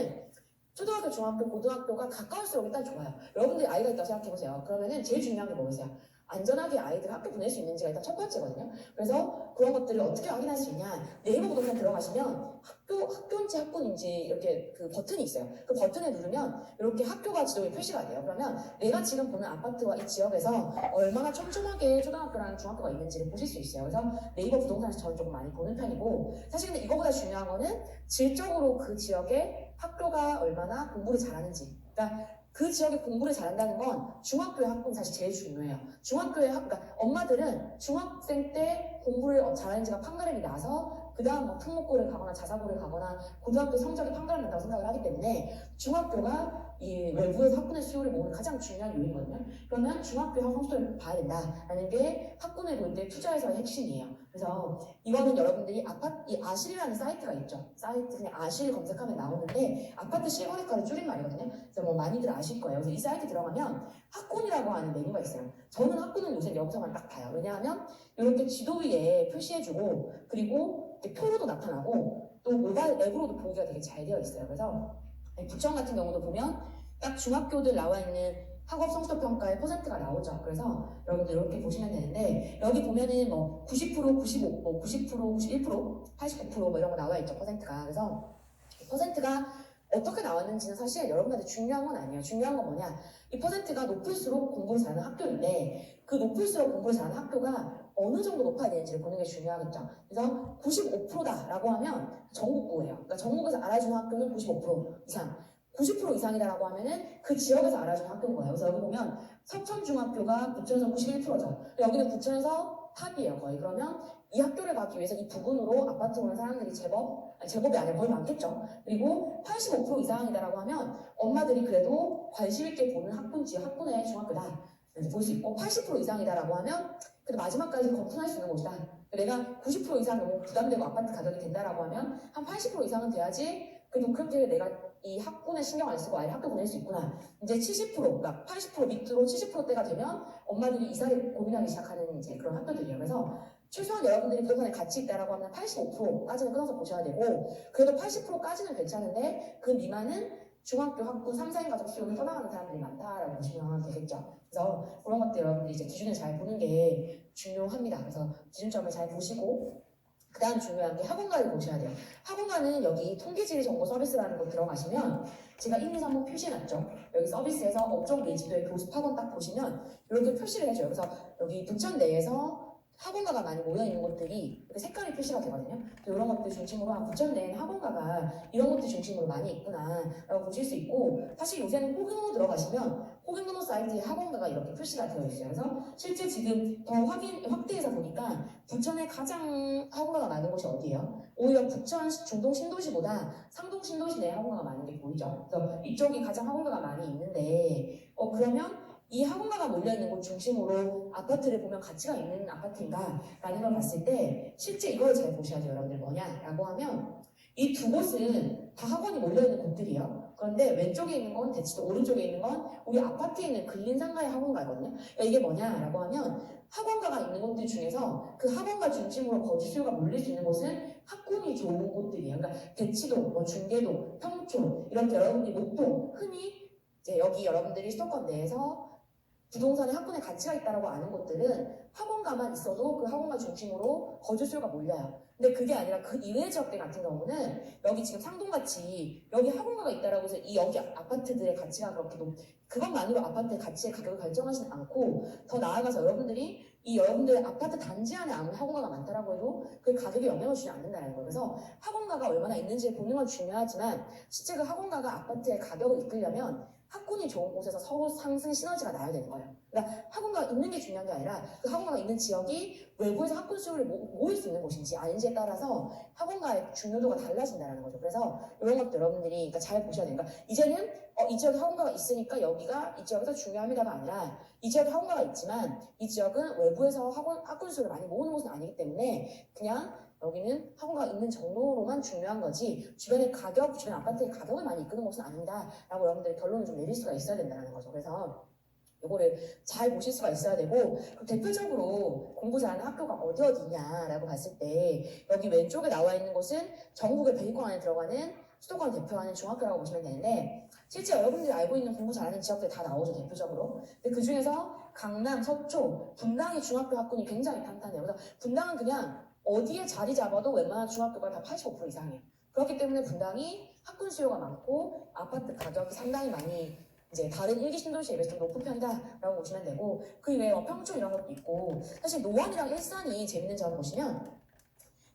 초등학교, 중학교, 고등학교가 가까울수록 일단 좋아요. 여러분들이 아이가 있다고 생각해보세요. 그러면은 제일 중요한 게 뭐겠어요? 안전하게 아이들을 학교 보낼 수 있는지가 일단 첫 번째거든요. 그래서 그런 것들을 어떻게 확인할 수 있냐? 네이버 부동산 들어가시면 학교인지 학군인지 이렇게 그 버튼이 있어요. 그 버튼을 누르면 이렇게 학교가 지도에 표시가 돼요. 그러면 내가 지금 보는 아파트와 이 지역에서 얼마나 촘촘하게 초등학교랑 중학교가 있는지를 보실 수 있어요. 그래서 네이버 부동산에서 저는 조금 많이 보는 편이고, 사실 근데 이거보다 중요한 거는 질적으로 그 지역에 학교가 얼마나 공부를 잘하는지. 그러니까 그 지역에 공부를 잘한다는 건 중학교의 학군 사실 제일 중요해요. 그러니까 엄마들은 중학생 때 공부를 잘하는지가 판가름이 나서 그 다음 특목고를 가거나 자사고를 가거나 고등학교 성적이 판가름 난다고 생각을 하기 때문에, 중학교가 이 외부에서 학군을 수요를 모으는 가장 중요한 요인이거든요. 그러면 중학교 학원 성적을 봐야 된다라는 게 학군을 볼 때 투자에서의 핵심이에요. 그래서 이거는 여러분들이 이 아실이라는 사이트가 있죠. 사이트 그냥 아실 검색하면 나오는데 아파트 실거래가를 줄인 말이거든요. 그래서 뭐 많이들 아실 거예요. 그래서 이 사이트 들어가면 학군이라고 하는 메뉴가 있어요. 저는 학군은 요새 여기서만 딱 봐요. 왜냐하면 이렇게 지도 위에 표시해주고 그리고 이렇게 표로도 나타나고 또 모바일 앱으로도 보기가 되게 잘 되어 있어요. 그래서 부천 같은 경우도 보면 딱 중학교들 나와 있는 학업 성적 평가의 퍼센트가 나오죠. 그래서 여러분들 이렇게 보시면 되는데 여기 보면은 뭐 90%, 95, 뭐 90%, 91%, 89% 뭐 이런 거 나와 있죠. 퍼센트가. 그래서 퍼센트가 어떻게 나왔는지는 사실 여러분한테 중요한 건 아니에요. 중요한 건 뭐냐? 이 퍼센트가 높을수록 공부를 잘하는 학교인데 그 높을수록 공부를 잘하는 학교가 어느 정도 높아야 되는지를 보는 게 중요하겠죠. 그래서 95%다라고 하면 전국구예요. 그러니까 전국에서 알아주는 학교는 95% 이상. 90% 이상이다라고 하면은 그 지역에서 알아주는 학교인 거예요. 그래서 여기 보면 서천중학교가 부천에서 91%죠. 여기는 부천에서 탑이에요, 거의. 그러면 이 학교를 가기 위해서 이 부근으로 아파트 오는 사람들이 제법이 아니라 거의 많겠죠. 그리고 85% 이상이다라고 하면 엄마들이 그래도 관심 있게 보는 학군의 중학교다. 볼 수 있고 80% 이상이다라고 하면 그래도 마지막까지 거뜬할 수 있는 곳이다. 내가 90% 이상 너무 부담되고 아파트 가격이 된다라고 하면 한 80% 이상은 돼야지 그래도 그렇게 내가 이 학군에 신경 안 쓰고 아예 학교 보낼 수 있구나. 이제 70% 그러니까 80% 밑으로 70%대가 되면 엄마들이 이사를 고민하기 시작하는 이제 그런 학교들이에요. 그래서 최소한 여러분들이 부동산에 가치 있다라고 하면 85%까지는 끊어서 보셔야 되고 그래도 80%까지는 괜찮은데 그 미만은 중학교 학군 3, 4인 가족 수용을 떠나가는 사람들이 많다라고 보시면 되겠죠. 그래서 그런 것들 여러분들이 이제 기준을 잘 보는 게 중요합니다. 그래서 기준점을 잘 보시고 그 다음 중요한 게 학원가를 보셔야 돼요. 학원가는 여기 통계지리 정보 서비스라는 곳 들어가시면 제가 1, 2, 3번 표시해놨죠. 여기 서비스에서 업종 밀집도의 교습 학원 딱 보시면 이렇게 표시를 해줘요. 그래서 여기 부천 내에서 학원가가 많이 모여있는 곳들이 이렇게 색깔이 표시가 되거든요. 이런 것들 중심으로 부천 내에는 학원가가 이런 것들 중심으로 많이 있구나 라고 보실 수 있고 사실 요새는 호갱노 들어가시면 호갱노 사이트에 학원가가 이렇게 표시가 되어 있어요. 그래서 실제 지금 더 확대해서 보니까 부천에 가장 학원가가 많은 곳이 어디예요? 오히려 부천 중동 신도시보다 상동 신도시 내에 학원가가 많은 게 보이죠. 그래서 이쪽이 가장 학원가가 많이 있는데 그러면 이 학원가가 몰려있는 곳 중심으로 아파트를 보면 가치가 있는 아파트인가 라는 걸 봤을 때 실제 이걸 잘 보셔야 돼요. 여러분들 뭐냐라고 하면 이 두 곳은 다 학원이 몰려있는 곳들이에요. 그런데 왼쪽에 있는 건 대치도 오른쪽에 있는 건 우리 아파트에 있는 근린상가의 학원가거든요. 그러니까 이게 뭐냐라고 하면 학원가가 있는 곳들 중에서 그 학원가 중심으로 거주 수요가 몰릴 수 있는 곳은 학군이 좋은 곳들이에요. 그러니까 대치동, 뭐 중계동, 평촌 이렇게 여러분들이 목동 흔히 이제 여기 여러분들이 수도권 내에서 부동산의 학군의 가치가 있다고 아는 곳들은 학원가만 있어도 그 학원가 중심으로 거주 수요가 몰려요. 근데 그게 아니라 그 이외의 지역들 같은 경우는 여기 지금 상동같이 여기 학원가가 있다라고 해서 이 여기 아파트들의 가치가 그렇게 그것만으로 아파트의 가치의 가격을 결정하지는 않고 더 나아가서 여러분들이 이 여러분들의 아파트 단지 안에 아무리 학원가가 많다라고 해도 그 가격에 영향을 주지 않는다는 거예요. 그래서 학원가가 얼마나 있는지 보는 건 중요하지만 실제 그 학원가가 아파트의 가격을 이끌려면 학군이 좋은 곳에서 서로 상승 시너지가 나야 되는 거예요. 그러니까 학원가가 있는 게 중요한 게 아니라 그 학원가가 있는 지역이 외부에서 학군 수요를 모을 수 있는 곳인지 아닌지에 따라서 학원가의 중요도가 달라진다는 거죠. 그래서 이런 것도 여러분들이 그러니까 잘 보셔야 돼요. 그러니까 이제는 이 지역에 학원가가 있으니까 여기가 이 지역에서 중요합니다가 아니라 이 지역에 학원가가 있지만 이 지역은 외부에서 학군 수요를 많이 모으는 곳은 아니기 때문에 그냥 여기는 학원가가 있는 정도로만 중요한 거지 주변 아파트의 가격을 많이 이끄는 곳은 아닙니다 라고 여러분들이 결론을 좀 내릴 수가 있어야 된다는 거죠. 그래서 이거를 잘 보실 수가 있어야 되고 대표적으로 공부 잘하는 학교가 어디냐라고 봤을 때 여기 왼쪽에 나와 있는 곳은 전국의 100위권 안에 들어가는 수도권을 대표하는 중학교라고 보시면 되는데 실제 여러분들이 알고 있는 공부 잘하는 지역들 다 나오죠 대표적으로. 근데 그 중에서 강남, 서초, 분당의 중학교 학군이 굉장히 탄탄해요. 그래서 분당은 그냥 어디에 자리 잡아도 웬만한 중학교가 다 85% 이상이에요. 그렇기 때문에 분당이 학군 수요가 많고 아파트 가격이 상당히 많이 이제 다른 일기 신도시에 비해서 좀 높은 편이다라고 보시면 되고 그 이외에 평촌 이런 것도 있고 사실 노원이랑 일산이 재밌는 점 보시면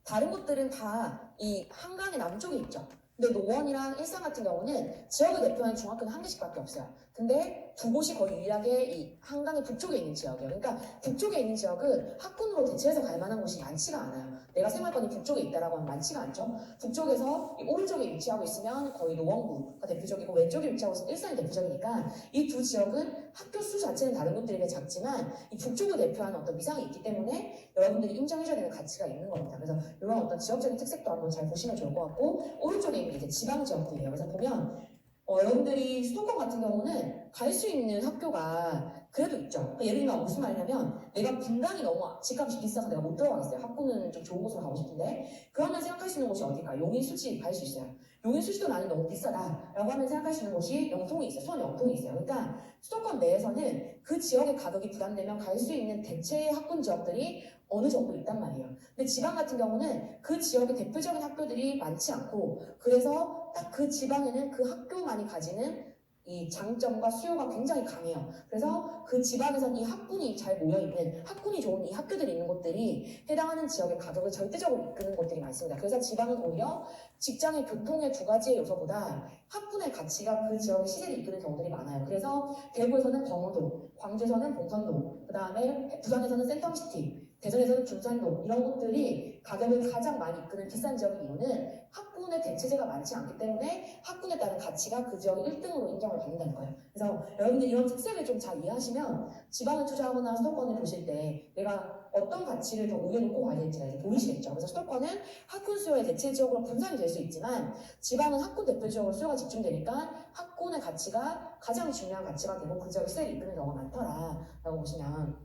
다른 곳들은 다 이 한강의 남쪽에 있죠. 근데 노원이랑 일산 같은 경우는 지역을 대표하는 중학교는 한 개씩밖에 없어요. 근데 두 곳이 거의 유일하게 이 한강의 북쪽에 있는 지역이에요. 그러니까 북쪽에 있는 지역은 학군으로 대체해서 갈 만한 곳이 많지가 않아요. 내가 생활권이 북쪽에 있다라고 하면 많지가 않죠. 북쪽에서 이 오른쪽에 위치하고 있으면 거의 노원구가 대표적이고 왼쪽에 위치하고 있으면 일산이 대표적이니까 이 두 지역은 학교 수 자체는 다른 곳들에 비해 작지만 이 북쪽을 대표하는 어떤 위상이 있기 때문에 여러분들이 인정해줘야 되는 가치가 있는 겁니다. 그래서 이런 어떤 지역적인 특색도 한번 잘 보시면 좋을 것 같고 오른쪽에 있는 이제 지방 지역들이에요. 그래서 보면 여러분들이 수도권 같은 경우는 갈 수 있는 학교가 그래도 있죠. 그러니까 예를 들면 무슨 말이냐면 내가 분당이 너무 집값이 비싸서 내가 못 들어가겠어요. 학교는 좀 좋은 곳으로 가고 싶은데 그러면 생각할 수 있는 곳이 어딜까? 용인 수지 갈 수 있어요. 용인 수지도 나는 너무 비싸다라고 하면 생각할 수 있는 곳이 영통이 있어요. 수원 영통이 있어요. 그러니까 수도권 내에서는 그 지역의 가격이 부담되면 갈 수 있는 대체의 학군 지역들이 어느 정도 있단 말이에요. 근데 지방 같은 경우는 그 지역의 대표적인 학교들이 많지 않고 그래서 딱 그 지방에는 그 학교만이 가지는 이 장점과 수요가 굉장히 강해요. 그래서 그 지방에선 이 학군이 잘 모여있는 학군이 좋은 이 학교들이 있는 곳들이 해당하는 지역의 가격을 절대적으로 이끄는 곳들이 많습니다. 그래서 지방은 오히려 직장의 교통의 두 가지의 요소보다 학군의 가치가 그 지역의 시세를 이끄는 경우들이 많아요. 그래서 대구에서는 범어도, 광주에서는 봉선도, 그 다음에 부산에서는 센텀시티, 대전에서는 중산동 이런 곳들이 가격을 가장 많이 이끄는 비싼 지역의 이유는 학군의 대체제가 많지 않기 때문에 학군에 따른 가치가 그 지역의 1등으로 인정을 받는다는 거예요. 그래서 여러분들 이런 특색을 좀 잘 이해하시면 지방을 투자하거나 수도권을 보실 때 내가 어떤 가치를 더 우위에 놓고 가야 될지가 이제 보이시겠죠. 그래서 수도권은 학군 수요의 대체 지역으로 분산이 될 수 있지만 지방은 학군 대표 지역으로 수요가 집중되니까 학군의 가치가 가장 중요한 가치가 되고 그 지역의 시세를 이끄는 경우가 많더라라고 보시면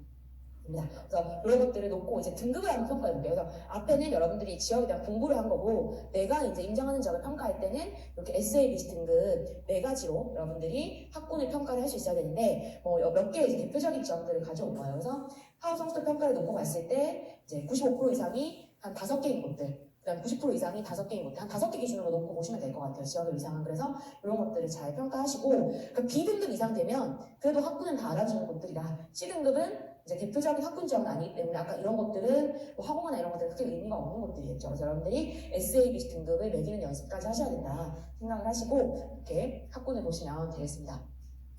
그래서 이런 것들을 놓고 이제 등급을 한번 평가해 볼게요. 그래서 앞에는 여러분들이 지역에 대한 공부를 한 거고 내가 이제 인정하는 지역을 평가할 때는 이렇게 SABC 등급 네 가지로 여러분들이 학군을 평가를 할 수 있어야 되는데 몇 개의 대표적인 지역들을 가져온 거예요. 그래서 하우 성적 평가를 놓고 봤을 때 이제 95% 이상이 한 5개인 곳들 그다음 90% 이상이 5개인 곳들 한 5개 기준으로 놓고 보시면 될 것 같아요. 지역의 위상은. 그래서 이런 것들을 잘 평가하시고 그러니까 B등급 이상 되면 그래도 학군은 다 알아주는 곳들이다. C등급은 이제 대표적인 학군 지역은 아니기 때문에 아까 이런 것들은 뭐 학원이나 이런 것들은 크게 의미가 없는 것들이겠죠. 그래서 여러분들이 SABC 등급을 매기는 연습까지 하셔야 된다 생각을 하시고 이렇게 학군을 보시면 되겠습니다.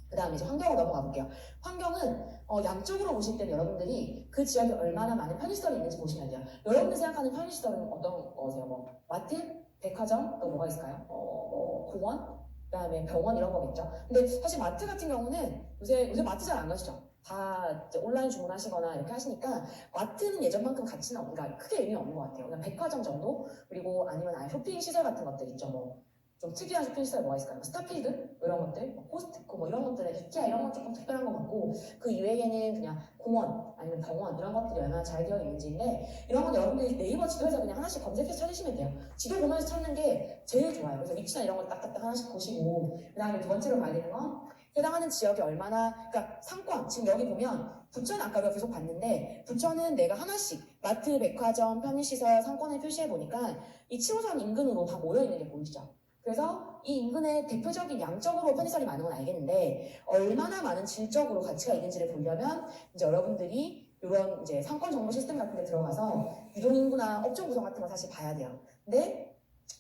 그 다음에 이제 환경으로 넘어가 볼게요. 환경은 양쪽으로 보실 때는 여러분들이 그 지역에 얼마나 많은 편의시설이 있는지 보시면 돼요. 여러분들 생각하는 편의시설은 어떤 거세요? 뭐 마트, 백화점, 또 뭐가 있을까요? 공원, 그 다음에 병원 이런 거겠죠. 근데 사실 마트 같은 경우는 요새 마트 잘 안 가시죠? 다 이제 온라인 주문하시거나 이렇게 하시니까 마트는 예전만큼 가치는 그러니까 크게 의미가 없는 것 같아요. 그냥 백화점 정도 그리고 아니면 아예 쇼핑 시설 같은 것들 있죠. 뭐 좀 특이한 쇼핑 시설 뭐가 있을까요? 스타필드 뭐 이런 것들, 코스트코 뭐 이런 것들은 이케아 이런 건 조금 특별한 것 같고 그 이외에는 그냥 공원 아니면 병원 이런 것들이 얼마나 잘 되어 있는지인데 이런 건 여러분들이 네이버 지도에서 그냥 하나씩 검색해서 찾으시면 돼요. 지도 보면서 찾는 게 제일 좋아요. 그래서 위치나 이런 걸 딱딱딱 하나씩 보시고 그 다음에 두 번째로 봐야 되는 건 해당하는 지역이 얼마나 그러니까 상권 지금 여기 보면 부천 아까 우리가 계속 봤는데 부천은 내가 하나씩 마트, 백화점, 편의시설, 상권을 표시해 보니까 이 7호선 인근으로 다 모여 있는 게 보이시죠? 그래서 이 인근에 대표적인 양적으로 편의시설이 많은 건 알겠는데 얼마나 많은 질적으로 가치가 있는지를 보려면 이제 여러분들이 이런 이제 상권 정보 시스템 같은 데 들어가서 유동인구나 업종 구성 같은 거 사실 봐야 돼요. 근데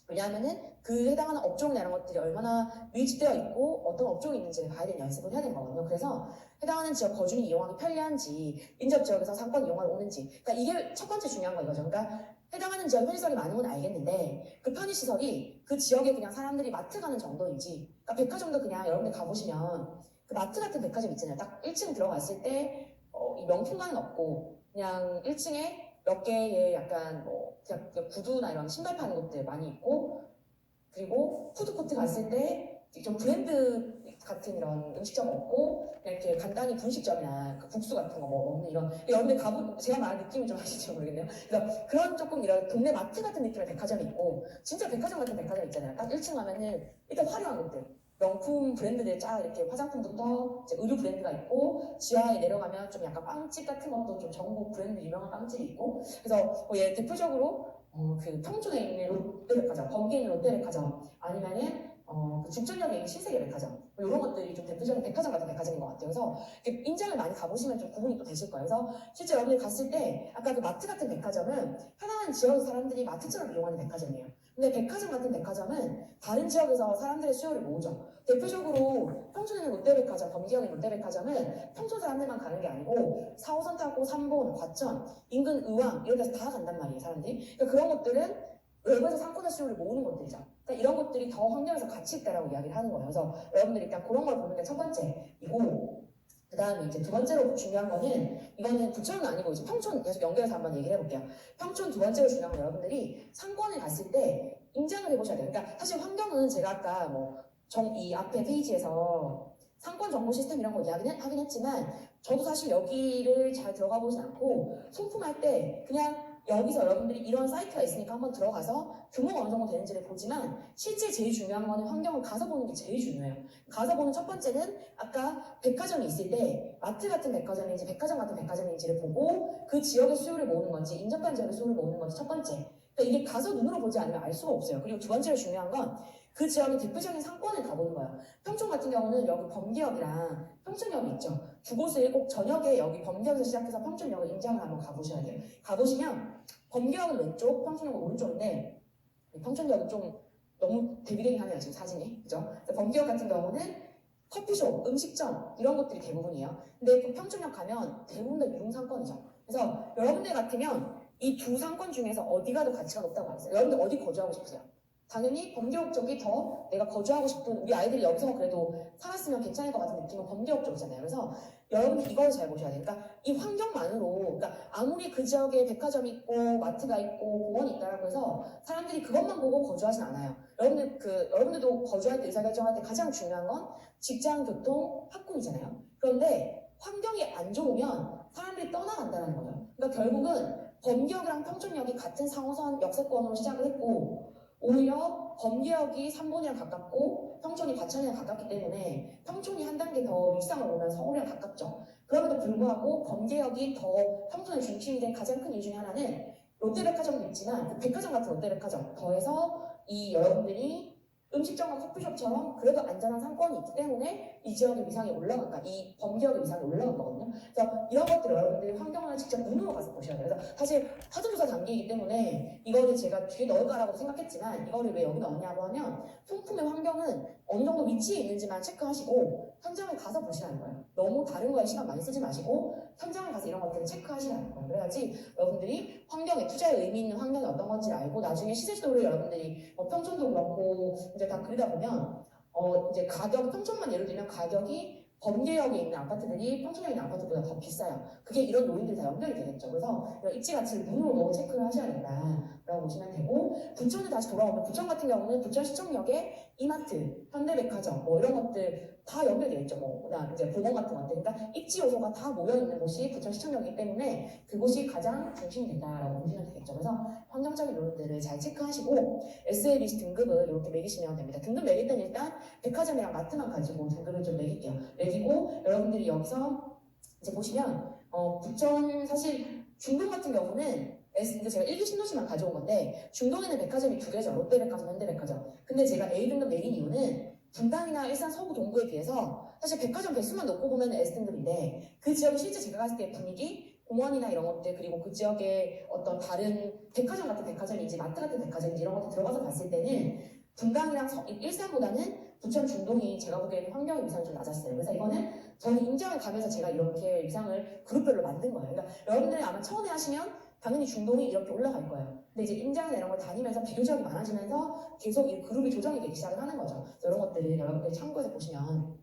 왜냐하면은 그 해당하는 업종이나 이런 것들이 얼마나 밀집되어 있고 어떤 업종이 있는지를 봐야 되는 연습을 해야 되는 거거든요. 그래서 해당하는 지역 거주민 이용하기 편리한지 인접 지역에서 상권 이용하러 오는지 그러니까 이게 첫 번째 중요한 거 이거죠. 그러니까 해당하는 지역 편의시설이 많은 건 알겠는데 그 편의시설이 그 지역에 그냥 사람들이 마트 가는 정도인지 그러니까 백화점도 그냥 여러분들 가보시면 그 마트 같은 백화점 있잖아요. 딱 1층 들어갔을 때 이 명품관은 없고 그냥 1층에 몇 개의 약간 뭐 그냥 구두나 이런 신발 파는 곳들 많이 있고 그리고 푸드코트 갔을 때 좀 브랜드 같은 이런 음식점 없고 그냥 이렇게 간단히 분식점이나 그 국수 같은 거 뭐 먹는 이런 여러분들 가보 제가 말한 느낌이 좀 아실지 모르겠네요. 그래서 그런 조금 이런 동네 마트 같은 느낌의 백화점이 있고 진짜 백화점 같은 백화점 있잖아요. 딱 1층 가면은 일단 화려한 것들 명품 브랜드들 쫙 이렇게 화장품부터 이제 의류 브랜드가 있고 지하에 내려가면 좀 약간 빵집 같은 것도 좀 전국 브랜드 유명한 빵집이 있고 그래서 얘 대표적으로 그 평촌에 있는 롯데백화점, 범계에 있는 롯데백화점 아니면은 그 죽전역에 있는 신세계백화점 뭐 이런 것들이 좀 대표적인 백화점 같은 백화점인 것 같아요. 그래서 인장을 많이 가보시면 좀 구분이 또 되실 거예요. 그래서 실제 여러분들이 갔을 때 아까 그 마트 같은 백화점은 편안한 지역 사람들이 마트처럼 이용하는 백화점이에요. 근데 백화점 같은 백화점은 다른 지역에서 사람들의 수요를 모으죠. 대표적으로 평촌에는 롯데백화점, 범기역의 롯데백화점은 평촌 사람들만 가는 게 아니고 4호선 타고 3본, 과천, 인근 의왕 이런 데서 다 간단 말이에요, 사람들이. 그러니까 그런 것들은 외부에서 상권의 수요를 모으는 것들이죠. 그러니까 이런 것들이 더 환경에서 가치 있다라고 이야기를 하는 거예요. 그래서 여러분들이 일단 그런 걸 보는 게 첫 번째이고, 그 다음에 이제 두 번째로 중요한 거는, 이거는 부천은 아니고 이제 평촌 계속 연결해서 한번 얘기를 해볼게요. 평촌 두 번째로 중요한 건 여러분들이 상권에 갔을 때 임장을 해보셔야 돼요. 그러니까 사실 환경은 제가 아까 이 앞에 페이지에서 상권 정보 시스템 이런 거 이야기는 하긴 했지만, 저도 사실 여기를 잘 들어가 보진 않고 소품할 때 그냥 여기서 여러분들이 이런 사이트가 있으니까 한번 들어가서 규모가 어느 정도 되는지를 보지만, 실제 제일 중요한 거는 환경을 가서 보는 게 제일 중요해요. 가서 보는 첫 번째는 아까 백화점이 있을 때 마트 같은 백화점인지 백화점 같은 백화점인지를 보고 그 지역의 수요를 모으는 건지 인접한 지역의 수요를 모으는 건지 첫 번째. 그러니까 이게 가서 눈으로 보지 않으면 알 수가 없어요. 그리고 두 번째로 중요한 건 그 지역의 대표적인 상권을 가보는 거예요. 평촌 같은 경우는 여기 범기역이랑 평촌역이 있죠. 두 곳을 꼭 저녁에 여기 범기역에서 시작해서 평촌역을 임장을 한번 가보셔야 돼요. 가보시면 범기역은 왼쪽, 평촌역은 오른쪽인데 평촌역은 좀 너무 대비되긴 하네요, 지금 사진이. 그죠? 범기역 같은 경우는 커피숍, 음식점 이런 것들이 대부분이에요. 근데 그 평촌역 가면 대부분 다 유흥상권이죠. 그래서 여러분들 같으면 이 두 상권 중에서 어디가 더 가치가 높다고 하세요? 여러분들 어디 거주하고 싶으세요? 당연히 범기역 쪽이 더 내가 거주하고 싶은, 우리 아이들이 여기서 그래도 살았으면 괜찮을 것 같은 느낌은 범기역 쪽이잖아요. 그래서 여러분들 이걸 잘 보셔야 돼요. 그러니까 이 환경만으로, 그러니까 아무리 그 지역에 백화점이 있고 마트가 있고 공원이 있다라고 해서 사람들이 그것만 보고 거주하진 않아요. 여러분들도 거주할 때 의사결정할 때 가장 중요한 건 직장, 교통, 학군이잖아요. 그런데 환경이 안 좋으면 사람들이 떠나간다는 거예요. 그러니까 결국은 범기역이랑 평촌역이 같은 상호선 역세권으로 시작을 했고, 오히려 범기역이 3본이랑 가깝고 평촌이 과천이랑 가깝기 때문에 평촌이 한 단계 더 윗상을 오면 서울이랑 가깝죠. 그럼에도 불구하고 범기역이 더 평촌의 중심이 된 가장 큰 이유 중에 하나는 롯데백화점도 있지만 그 백화점 같은 롯데백화점 더해서 이 여러분들이 음식점과 커피숍처럼 그래도 안전한 상권이 있기 때문에 이 지역의 위상이 올라간다. 이 범기역의 위상이 올라간 거거든요. 그래서 이런 것들을 여러분들이 환경을 직접 눈으로 가서 보셔야 돼요. 그래서 사실 사전조사 단계이기 때문에 이거를 제가 뒤에 넣을까라고 생각했지만 이거를 왜 여기 넣었냐고 하면 소품의 환경은 어느 정도 위치에 있는지만 체크하시고 현장을 가서 보시라는 거예요. 너무 다른 거에 시간 많이 쓰지 마시고 현장을 가서 이런 것들을 체크하시라는 거예요. 그래야지 여러분들이 환경에 투자에 의미 있는 환경이 어떤 건지를 알고 나중에 시세 지도를 여러분들이 평촌도 그렇고 이제 다 그리다 보면 이제 가격, 평촌만 예를 들면 가격이 범계역에 있는 아파트들이 평촌역에 있는 아파트보다 더 비싸요. 그게 이런 요인들이 다 연결이 되겠죠. 그래서 이런 입지 가치를 눈으로 너무 체크를 하셔야 된다라고 보시면 되고, 부천에 다시 돌아오면 부천 같은 경우는 부천시청역에 이마트, 현대백화점 이런 것들 다 연결되어 있죠. 그다음 이제 공원 같은 것들. 그러니까 입지 요소가 다 모여 있는 곳이 부천시청역이기 때문에 그곳이 가장 중심이 된다라고 보시면 되겠죠. 그래서 환경적인 요인들을 잘 체크하시고 SABC 등급을 이렇게 매기시면 됩니다. 등급 매길 때는 일단 백화점이랑 마트만 가지고 등급을 좀 매길게요. 매기고 여러분들이 여기서 이제 보시면 부천 사실 중동 같은 경우는 근데 제가 1기 신도시만 가져온 건데 중동에는 백화점이 두 개죠. 롯데백화점, 현대백화점. 근데 제가 A등급 매긴 이유는 분당이나 일산 서구 동구에 비해서 사실 백화점 개수만 놓고 보면 S등급인데 그 지역이 실제 제가 갔을 때 분위기, 공원이나 이런 것들, 그리고 그 지역에 어떤 다른 백화점 같은 백화점인지 마트 같은 백화점인지 이런 것들 들어가서 봤을 때는 분당이랑 일산보다는 부천 중동이 제가 보기에는 환경의 위상이 좀 낮았어요. 그래서 이거는 저는 임장을 가면서 제가 이렇게 위상을 그룹별로 만든 거예요. 그러니까 여러분들이 아마 처음에 하시면 당연히 중동이 이렇게 올라갈 거예요. 근데 이제 임장이나 이런 걸 다니면서 비교 지역이 많아지면서 계속 이 그룹이 조정이 되기 시작을 하는 거죠. 이런 것들을 여러분들이 참고해서 보시면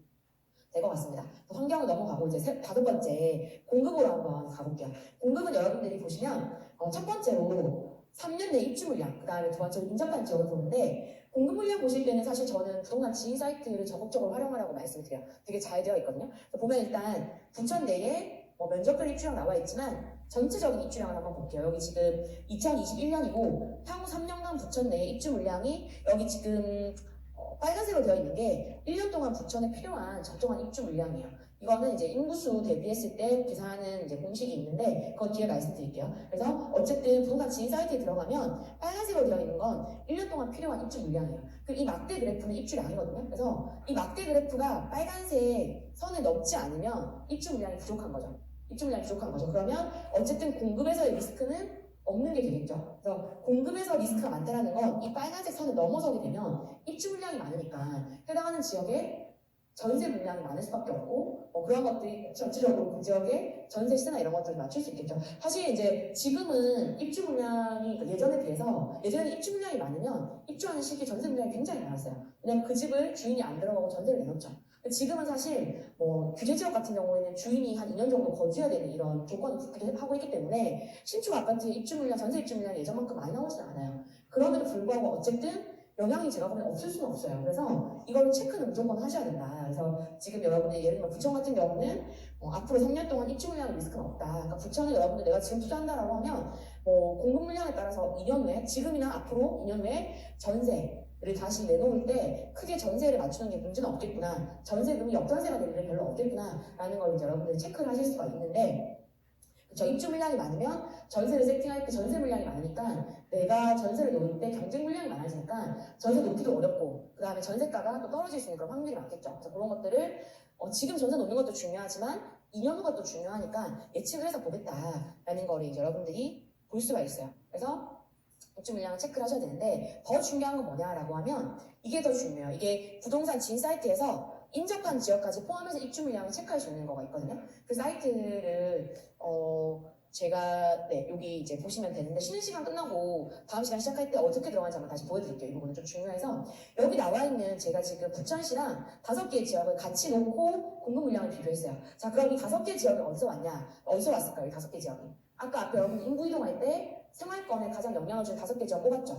될 것 같습니다. 환경을 넘어가고 이제 다섯 번째 공급으로 한번 가볼게요. 공급은 여러분들이 보시면 첫 번째로 3년 내 입주 물량, 그 다음에 두 번째로 인접한 지역을 보는데 공급 물량 보실 때는 사실 저는 부동산 지인 사이트를 적극적으로 활용하라고 말씀드려요. 되게 잘 되어 있거든요. 보면 일단 부천 내에 면적별 입주량 나와 있지만 전체적인 입주량을 한번 볼게요. 여기 지금 2021년이고 향후 3년간 부천 내에 입주 물량이 여기 지금 빨간색으로 되어 있는 게 1년 동안 부천에 필요한 적정한 입주 물량이에요. 이거는 이제 인구수 대비했을 때 계산하는 이제 공식이 있는데 그건 뒤에 말씀드릴게요. 그래서 어쨌든 부동산 지인 사이트에 들어가면 빨간색으로 되어 있는 건 1년 동안 필요한 입주 물량이에요. 그리고 이 막대 그래프는 입주량이거든요. 그래서 이 막대 그래프가 빨간색 선을 넘지 않으면 입주 물량이 부족한 거죠. 입주 물량이 부족한 거죠. 그러면 어쨌든 공급에서의 리스크는 없는 게 되겠죠. 그래서 공급에서 리스크가 많다는 건 이 빨간색 선을 넘어서게 되면 입주 물량이 많으니까 해당하는 지역에 전세 물량이 많을 수밖에 없고 그런 것들이 전체적으로 그 지역의 전세 시세나 이런 것들을 맞출 수 있겠죠. 사실 이제 지금은 입주 물량이 예전에 비해서 예전에 입주 물량이 많으면 입주하는 시기에 전세 물량이 굉장히 많았어요. 왜냐면 그 집을 주인이 안 들어가고 전세를 내놓죠. 지금은 사실 규제 지역 같은 경우에는 주인이 한 2년 정도 거주해야 되는 이런 조건을 붙기도 하고 있기 때문에 신축 아파트의 입주 물량, 전세 입주 물량이 예전만큼 많이 나오지는 않아요. 그럼에도 불구하고 어쨌든 영향이 제가 보면 없을 수는 없어요. 그래서 이거는 체크는 무조건 하셔야 된다. 그래서 지금 여러분들 예를 들면 부천 같은 경우는 앞으로 3년 동안 입주 물량 리스크는 없다. 그러니까 부천은 여러분들 내가 지금 투자한다라고 하면 공급 물량에 따라서 2년 후에 지금이나 앞으로 2년 후에 전세를 다시 내놓을 때 크게 전세를 맞추는 게 문제는 없겠구나. 전세금이 역전세가 될 일은 별로 없겠구나 라는 걸 이제 여러분들이 체크를 하실 수가 있는데 저 입주 물량이 많으면 전세를 세팅할 때 전세 물량이 많으니까 내가 전세를 놓을 때 경쟁 물량이 많아지니까 전세 놓기도 어렵고 그 다음에 전세가가 또 떨어질 수 있는 그런 확률이 많겠죠. 그래서 그런 것들을 지금 전세 놓는 것도 중요하지만 2년 후가 또 중요하니까 예측을 해서 보겠다라는 거를 이제 여러분들이 볼 수가 있어요. 그래서 입주 물량을 체크를 하셔야 되는데 더 중요한 건 뭐냐라고 하면 이게 더 중요해요. 이게 부동산 지인 사이트에서 인접한 지역까지 포함해서 입주 물량을 체크할 수 있는 거가 있거든요. 그 사이트를 제가 여기 이제 보시면 되는데 쉬는 시간 끝나고 다음 시간 시작할 때 어떻게 들어가는지 한번 다시 보여드릴게요. 이 부분은 좀 중요해서 여기 나와 있는 제가 지금 부천시랑 5개의 지역을 같이 놓고 공급 물량을 비교했어요. 자, 그럼 이 5개 지역이 어디서 왔냐? 어디서 왔을까요? 이 5개 지역이? 아까 앞에 여러분 인구 이동할 때 생활권에 가장 영향을 주는 5개 지역 뽑았죠.